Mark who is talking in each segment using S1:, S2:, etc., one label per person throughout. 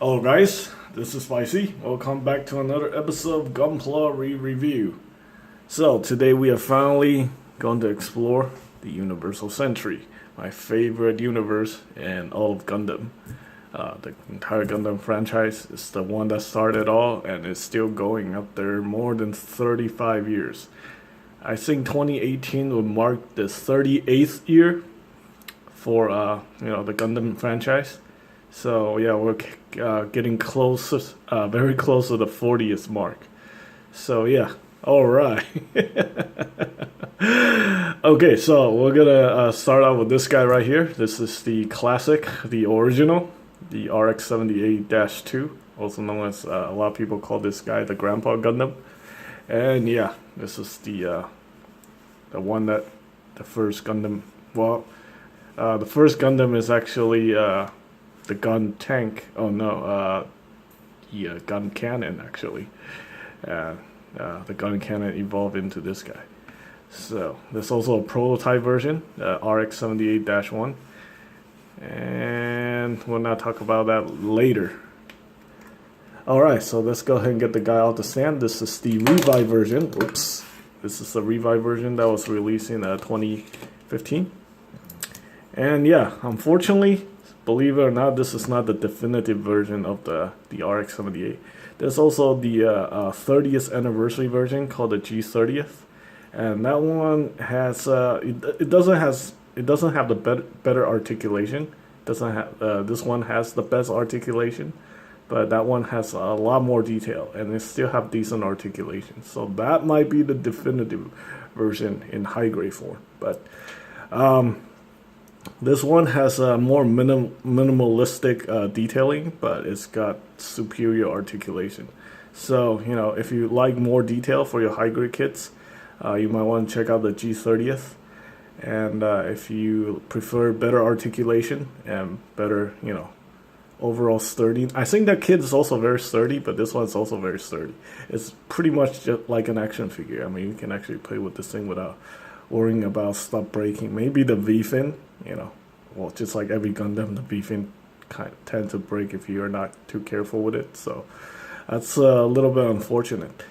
S1: Hello guys, this is Spicy. Welcome back to another episode of Gunpla RE-Reviw. So today we are finally going to explore the Universal Century, my favorite universe in all of Gundam. The entire Gundam franchise is the one that started all and is still going up there more than 35 years. I think 2018 would mark the 38th year for the Gundam franchise. So yeah, we're getting close, very close to the 40th mark. So yeah, all right. Okay, so we're gonna start out with this guy right here. This is the classic, the original, the RX-78-2, also known as a lot of people call this guy the Grandpa Gundam. And yeah, this is the one that the first Gundam. Well, the first Gundam is actually the gun tank. Oh no, the gun cannon actually. The gun cannon evolved into this guy. So there's also a prototype version, RX-78-1, and we'll not talk about that later. Alright, so let's go ahead and get the guy out the stand. This is the Revive version. Oops. This is the Revive version that was released in 2015. And yeah, unfortunately, believe it or not, this is not the definitive version of the RX-78. There's also the 30th anniversary version called the G30th, and that one has it doesn't have the better articulation. Doesn't have this one has the best articulation, but that one has a lot more detail and it still have decent articulation. So that might be the definitive version in high grade form, but this one has a more minimalistic detailing, but it's got superior articulation. So, you know, if you like more detail for your high grade kits, you might want to check out the G30th. And if you prefer better articulation and better, you know, overall sturdy. I think that kit is also very sturdy, but this one's also very sturdy. It's pretty much just like an action figure. I mean, you can actually play with this thing without worrying about stuff breaking. Maybe the V-fin, you know, well, just like every Gundam, the V-fin kind of tend to break if you're not too careful with it. So that's a little bit unfortunate.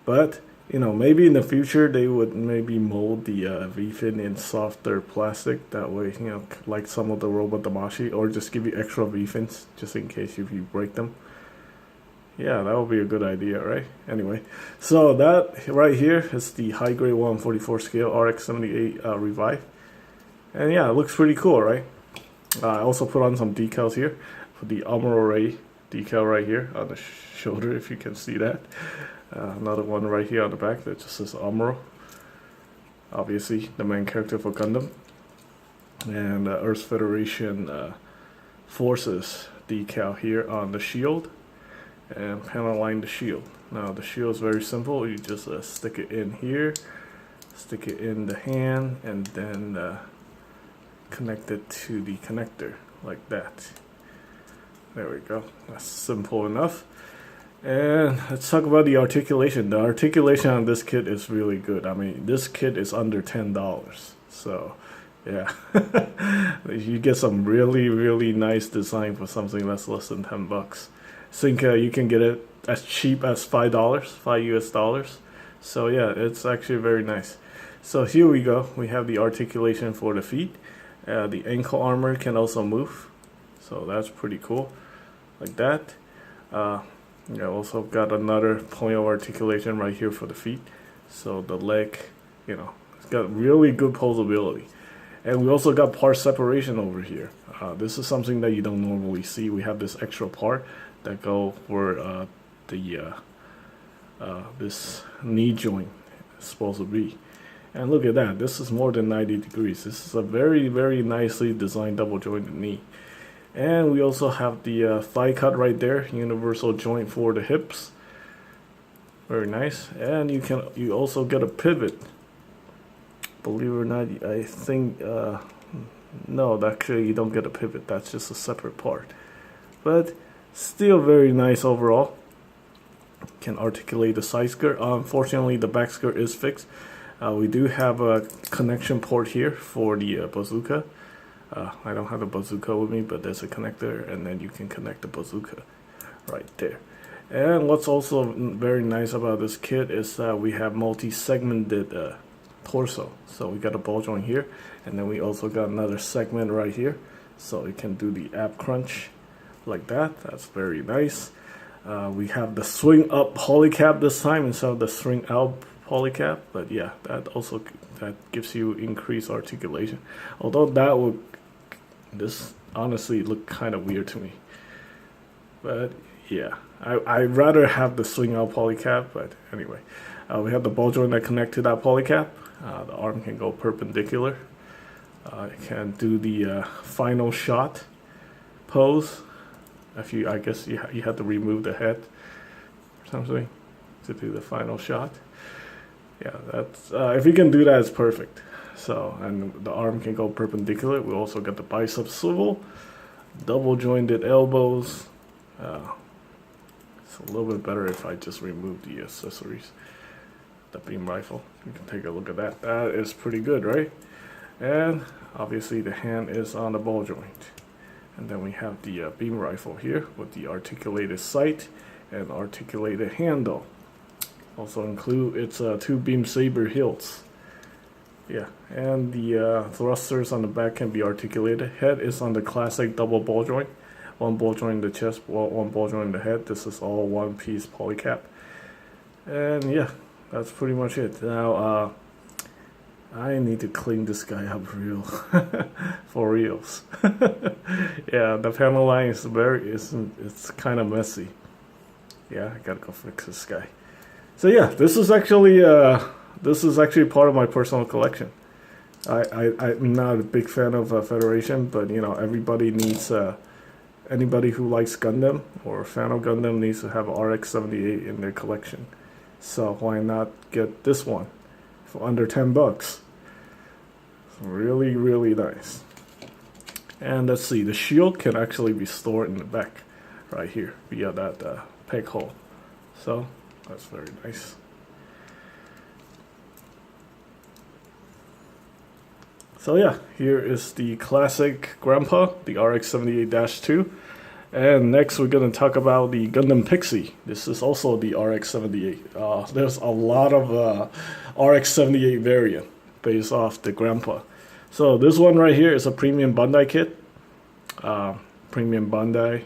S1: But, you know, maybe in the future they would maybe mold the V-fin in softer plastic. That way, you know, like some of the Robot Damashi, or just give you extra V-fins just in case if you break them. Yeah, that would be a good idea, right? Anyway, so that right here is the high grade 144 scale RX-78 Revive. And yeah, it looks pretty cool, right? I also put on some decals here for the Amuro Ray decal right here on the shoulder, if you can see that. Another one right here on the back that just says Amuro. Obviously, the main character for Gundam. And Earth Federation Forces decal here on the shield. And panel line the shield. Now the shield is very simple. You just stick it in here, stick it in the hand, and then connect it to the connector like that. There we go. That's simple enough. And let's talk about the articulation. The articulation on this kit is really good. I mean, this kit is under $10. So yeah, you get some really nice design for something that's less than $10. I think you can get it as cheap as $5, $5 US. So yeah, it's actually very nice. So here we go. We have the articulation for the feet. The ankle armor can also move. So that's pretty cool. Like that. Yeah, also got another point of articulation right here for the feet. So the leg, you know, it's got really good posability. And we also got part separation over here. This is something that you don't normally see. We have this extra part that go where this knee joint is supposed to be. And look at that, this is more than 90 degrees. This is a very nicely designed double jointed knee. And we also have the thigh cut right there, universal joint for the hips. Very nice. And you also get a pivot. Believe it or not, I think no, actually you don't get a pivot. That's just a separate part. But still very nice overall. Can articulate the side skirt. Unfortunately, the back skirt is fixed. We do have a connection port here for the bazooka. I don't have a bazooka with me, but there's a connector, and then you can connect the bazooka. right there. And what's also very nice about this kit is that we have multi-segmented torso. So we got a ball joint here, and then we also got another segment right here, so it can do the ab crunch like that. That's very nice. We have the swing up polycap this time instead of the swing out polycap, but yeah, that gives you increased articulation. Although this honestly looked kind of weird to me, but yeah, I'd rather have the swing out polycap. But anyway, we have the ball joint that connect to that polycap. The arm can go perpendicular. It can do the final shot pose. I guess you have to remove the head or something to do the final shot. Yeah, that's if you can do that, it's perfect. So, and the arm can go perpendicular. We also got the bicep swivel, double jointed elbows. It's a little bit better if I just remove the accessories. The beam rifle, you can take a look at that. That is pretty good, right? And obviously the hand is on the ball joint. And then we have the beam rifle here with the articulated sight and articulated handle. Also include its two beam saber hilts. Yeah, and the thrusters on the back can be articulated. Head is on the classic double ball joint. One ball joint in the chest, one ball joint in the head. This is all one piece polycap. And yeah, that's pretty much it. Now, I need to clean this guy up for reals. Yeah, the panel line is it's kind of messy. Yeah, I gotta go fix this guy. So yeah, this is actually part of my personal collection. I'm not a big fan of Federation, but you know, everybody needs anybody who likes Gundam or a fan of Gundam needs to have RX-78 in their collection. So why not get this one for under $10? Really, really nice. And let's see, the shield can actually be stored in the back right here via that peg hole. So that's very nice. So yeah, here is the classic Grandpa, the RX-78-2. And next we're going to talk about the Gundam Pixie. This is also the RX-78. There's a lot of RX-78 variant based off the Grandpa. So this one right here is a premium Bandai kit. Premium Bandai,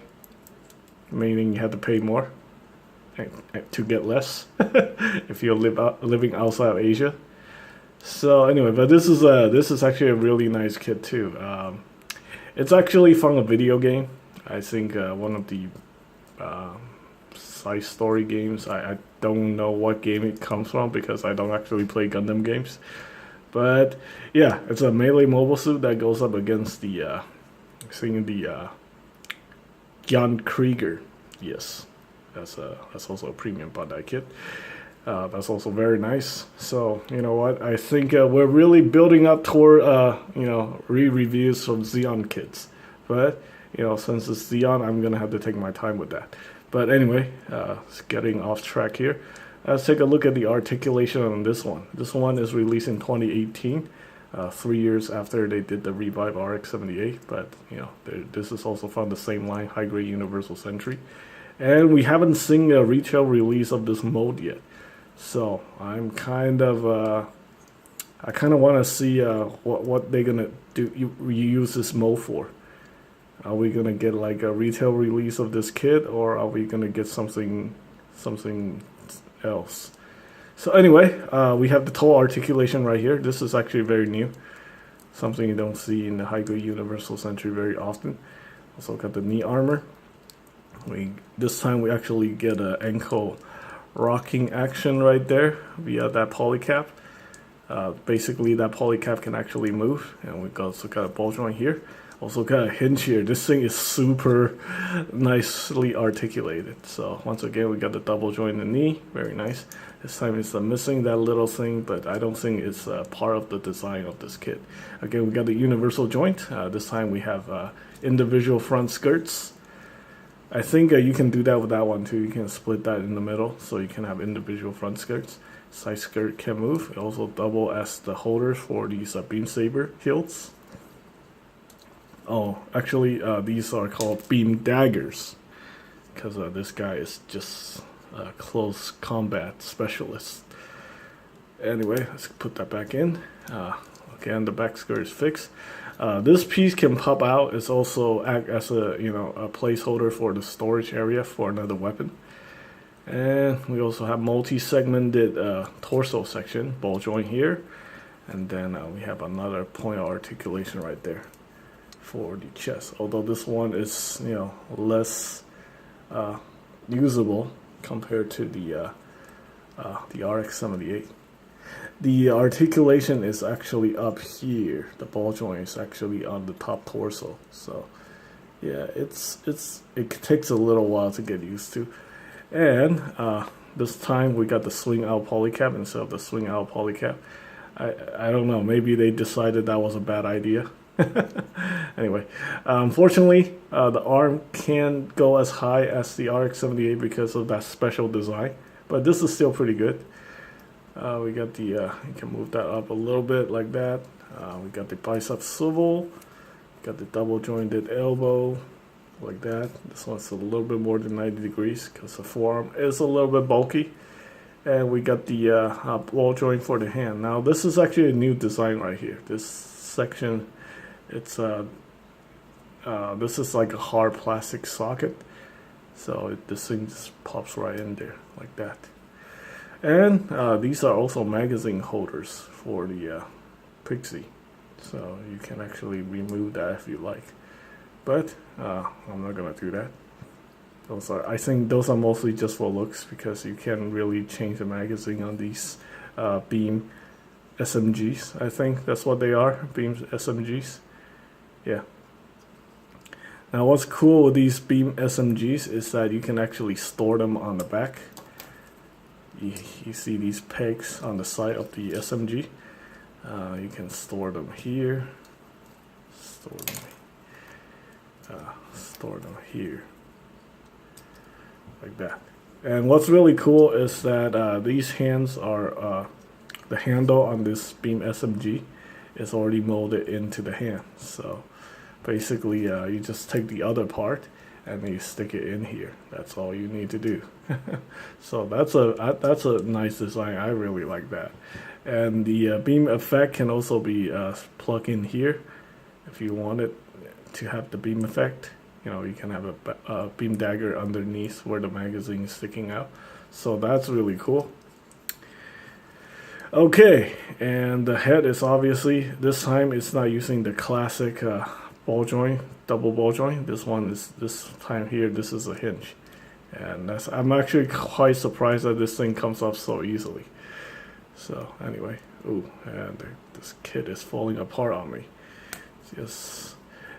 S1: meaning you have to pay more to get less if you're living outside of Asia. So anyway, but this is actually a really nice kit too. It's actually from a video game. I think one of the side story games. I don't know what game it comes from because I don't actually play Gundam games. But yeah, it's a melee mobile suit that goes up against the Jan Krieger. Yes, that's also a premium Bandai kit. That's also very nice. So you know what? I think we're really building up toward re-reviews from Zeon kits. But you know, since it's Zeon, I'm gonna have to take my time with that. But anyway, it's getting off track here. Let's take a look at the articulation on this one. This one is released in 2018, 3 years after they did the Revive RX-78. But you know, this is also from the same line, High Grade Universal Sentry, and we haven't seen a retail release of this mold yet. So I'm kind of want to see what they're gonna do. You use this mold for. Are we gonna get like a retail release of this kit, or are we gonna get something else? So anyway, we have the toe articulation right here. This is actually very new, something you don't see in the High Grade Universal Sentry very often. Also got the knee armor. This time we actually get an ankle rocking action right there via that polycap. Basically that polycap can actually move, and we also got a ball joint here. Also got a hinge here. This thing is super nicely articulated. So once again, we got the double joint in the knee. Very nice. This time it's missing that little thing, but I don't think it's part of the design of this kit. Again, we got the universal joint. This time we have individual front skirts. I think you can do that with that one too. You can split that in the middle, so you can have individual front skirts. Side skirt can move. It also double as the holders for these beam saber hilts. Oh, actually, these are called beam daggers. because this guy is just a close combat specialist. Anyway, let's put that back in. Again, the back skirt is fixed. This piece can pop out. It's also act as a a placeholder for the storage area for another weapon. And we also have multi-segmented torso section, ball joint here, and then we have another point of articulation right there for the chest. Although this one is less usable compared to the RX-78. The articulation is actually up here. The ball joint is actually on the top torso. So yeah, it takes a little while to get used to. And this time we got the swing out polycap instead of the swing out polycap. I don't know, maybe they decided that was a bad idea. Anyway, unfortunately the arm can't go as high as the RX-78 because of that special design, but this is still pretty good. We got the you can move that up a little bit like that. We got the bicep swivel, got the double jointed elbow like that. This one's a little bit more than 90 degrees because the forearm is a little bit bulky. And we got the ball joint for the hand. Now this is actually a new design right here. This section, it's this is like a hard plastic socket, so this thing just pops right in there like that. And these are also magazine holders for the Pixie, so you can actually remove that if you like. But I'm not gonna do that. I think those are mostly just for looks because you can't really change the magazine on these beam SMGs. I think that's what they are, beam SMGs. Yeah. Now what's cool with these beam SMGs is that you can actually store them on the back. You see these pegs on the side of the SMG. You can store them here. Store them here. Like that. And what's really cool is that these hands are the handle on this beam SMG is already molded into the hand. So basically you just take the other part and you stick it in here. That's all you need to do. So that's a nice design. I really like that. And the beam effect can also be plugged in here if you want it to have the beam effect. You can have a beam dagger underneath where the magazine is sticking out. So that's really cool. Okay, and the head is obviously, this time it's not using the classic ball joint, double ball joint. This time here, this is a hinge. And I'm actually quite surprised that this thing comes off so easily. So anyway, ooh, and this kit is falling apart on me.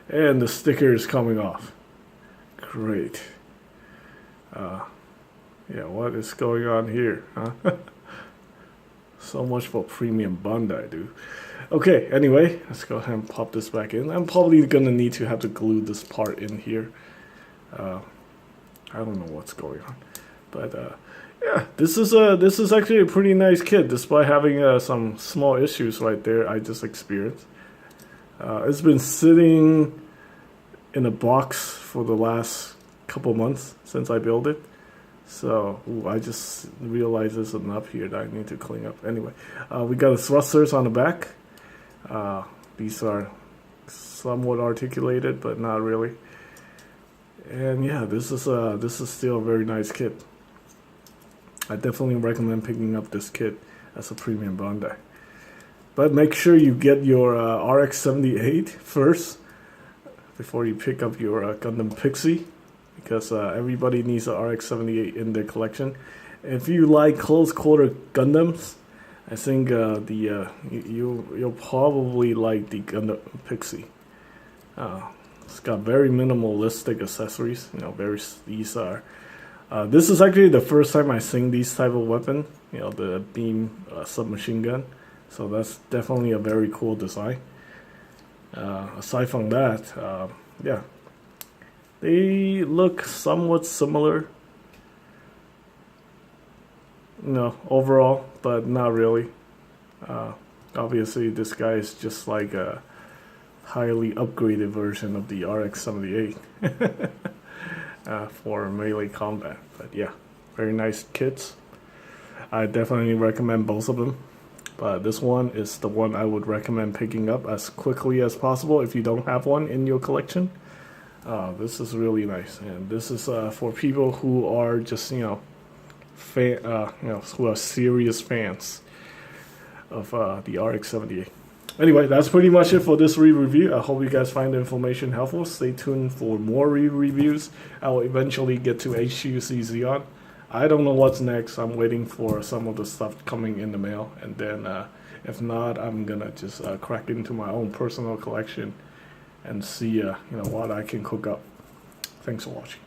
S1: And the sticker is coming off. Great. Yeah, what is going on here, huh? So much for premium Bandai, dude. Okay, anyway, let's go ahead and pop this back in. I'm probably gonna need to have to glue this part in here. I don't know what's going on, but yeah, this is actually a pretty nice kit, despite having some small issues right there I just experienced. It's been sitting in a box for the last couple months since I built it. So I just realized there's a nub here that I need to clean up. Anyway, we got the thrusters on the back. These are somewhat articulated, but not really. And yeah, this is still a very nice kit. I definitely recommend picking up this kit as a premium Bandai. But make sure you get your RX-78 first before you pick up your Gundam Pixie, because everybody needs a RX-78 in their collection. If you like close quarter Gundams, I think you'll probably like the Gundam Pixie. It's got very minimalistic accessories. This is actually the first time I've seen these type of weapon. The beam submachine gun. So that's definitely a very cool design. Aside from that, yeah, they look somewhat similar, overall, but not really. Obviously, this guy is just like a highly upgraded version of the RX-78. for melee combat. But yeah, very nice kits. I definitely recommend both of them. But this one is the one I would recommend picking up as quickly as possible if you don't have one in your collection. This is really nice, and this is for people who are just who are serious fans of the RX-78. Anyway, that's pretty much it for this re-review. I hope you guys find the information helpful. Stay tuned for more re-reviews. I will eventually get to HUC Xeon. I don't know what's next. I'm waiting for some of the stuff coming in the mail, and then if not, I'm gonna just crack into my own personal collection and see what I can cook up. Thanks for watching.